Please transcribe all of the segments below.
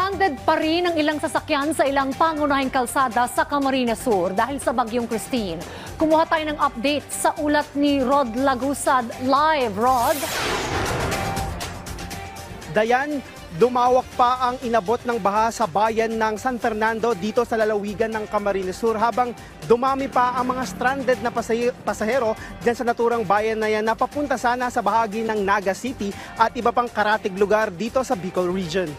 Stranded pa rin ang ilang sasakyan sa ilang pangunahing kalsada sa Camarines Sur dahil sa bagyong Christine. Kumuha tayo ng update sa ulat ni Rod Lagusad. Live, Rod! Dayan, dumawak pa ang inabot ng baha sa bayan ng San Fernando dito sa lalawigan ng Camarines Sur habang dumami pa ang mga stranded na pasahero dyan sa naturang bayan na yan na papunta sana sa bahagi ng Naga City at iba pang karatig lugar dito sa Bicol Region.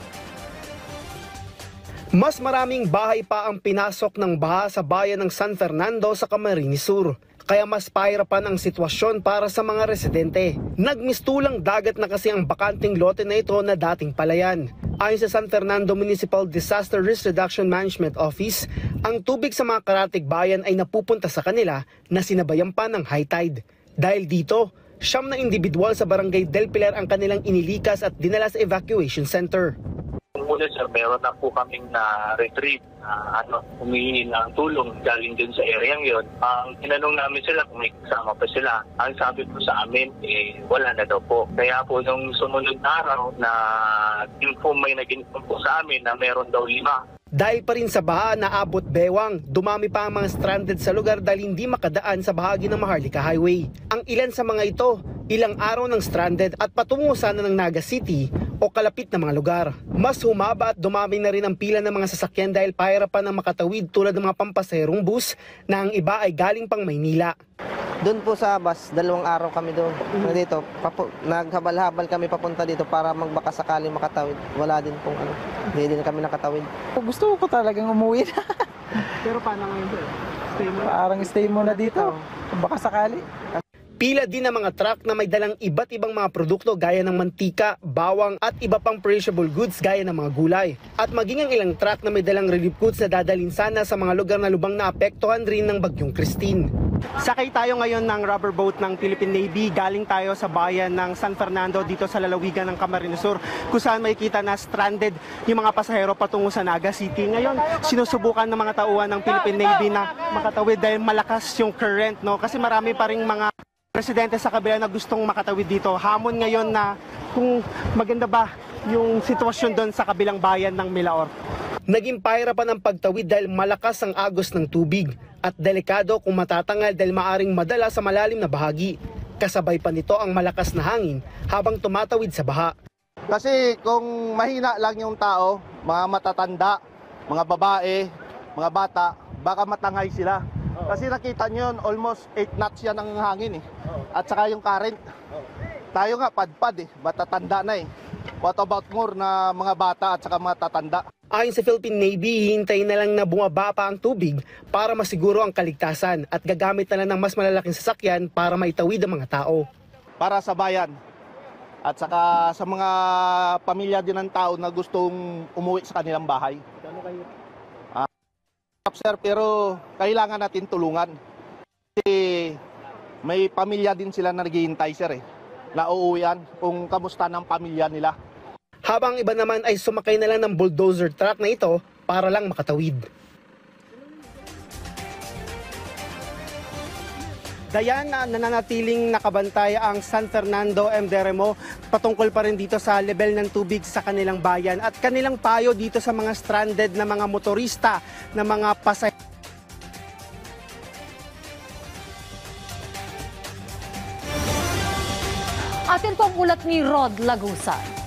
Mas maraming bahay pa ang pinasok ng baha sa bayan ng San Fernando sa Camarines Sur. Kaya mas pahirapan ang sitwasyon para sa mga residente. Nagmistulang dagat na kasi ang bakanting lote na ito na dating palayan. Ayon sa San Fernando Municipal Disaster Risk Reduction Management Office, ang tubig sa mga karatig bayan ay napupunta sa kanila na sinabayan pa ng high tide. Dahil dito, 9 na individual sa Barangay Del Pilar ang kanilang inilikas at dinala sa evacuation center. Muna sir, meron na po kaming na-retrieve humihingi ng tulong galing din sa area yon. Ang tinanong namin sila kung may kasama pa sila. Ang sabi po sa amin, wala na daw po. Kaya po nung sumunod na araw na may nag-inform po sa amin na meron daw 5. Dahil pa rin sa baha na abot bewang, dumami pa ang mga stranded sa lugar dahil hindi makadaan sa bahagi ng Maharlika Highway. Ang ilan sa mga ito, ilang araw ng stranded at patungo sana ng Naga City o kalapit na mga lugar. Mas humaba at dumami na rin ang pila ng mga sasakyan dahil pahirapan ng makatawid tulad ng mga pampaserong bus na ang iba ay galing pang Maynila. Doon po sa bus, 2 araw kami doon. Dito, naghabal-habal kami papunta dito para magbaka sakaling makatawid. Wala din pong hindi din kami nakatawid. Gusto ko talagang umuwi na. Pero paano ngayon sir? Parang stay muna dito, baka sakali. Pila din ang mga truck na may dalang iba't ibang mga produkto gaya ng mantika, bawang at iba pang perishable goods gaya ng mga gulay. At maging ang ilang truck na may dalang relief goods na dadalhin sana sa mga lugar na lubang naapektuhan rin ng bagyong Christine. Sakay tayo ngayon ng rubber boat ng Philippine Navy. Galing tayo sa bayan ng San Fernando dito sa lalawigan ng Camarines Sur kung saan makikita na stranded yung mga pasahero patungo sa Naga City. Ngayon, sinusubukan ng mga tauhan ng Philippine Navy na makatawid dahil malakas yung current, no? Kasi marami pa ring mga residente sa kabila na gustong makatawid dito. Hamon ngayon na kung maganda ba yung sitwasyon doon sa kabilang bayan ng Milaor. Naging pahirapan ang pagtawid dahil malakas ang agos ng tubig at delikado kung matatangal dahil maaring madala sa malalim na bahagi. Kasabay pa nito ang malakas na hangin habang tumatawid sa baha. Kasi kung mahina lang yung tao, mga matatanda, mga babae, mga bata, baka matangay sila. Kasi nakita nyo yun, almost 8 knots yan ang hangin At saka yung current. Tayo nga, padpad matatanda na What about more na mga bata at saka mga tatanda? Ayon sa Philippine Navy, hintayin na lang na bumaba pa ang tubig para masiguro ang kaligtasan at gagamit na lang ng mas malalaking sasakyan para maitawid ang mga tao. Para sa bayan at saka sa mga pamilya din ng tao na gustong umuwi sa kanilang bahay. Sir, pero kailangan natin tulungan. Kasi may pamilya din sila na naghihintay sir na uuwian kung kamusta ng pamilya nila. Habang iba naman ay sumakay na lang ng bulldozer truck na ito para lang makatawid. Dayan, nananatiling nakabantay ang San Fernando MDRMO patungkol pa rin dito sa level ng tubig sa kanilang bayan at kanilang payo dito sa mga stranded na mga motorista, na mga pasahero. Atin po ang ulat ni Rod Lagusad.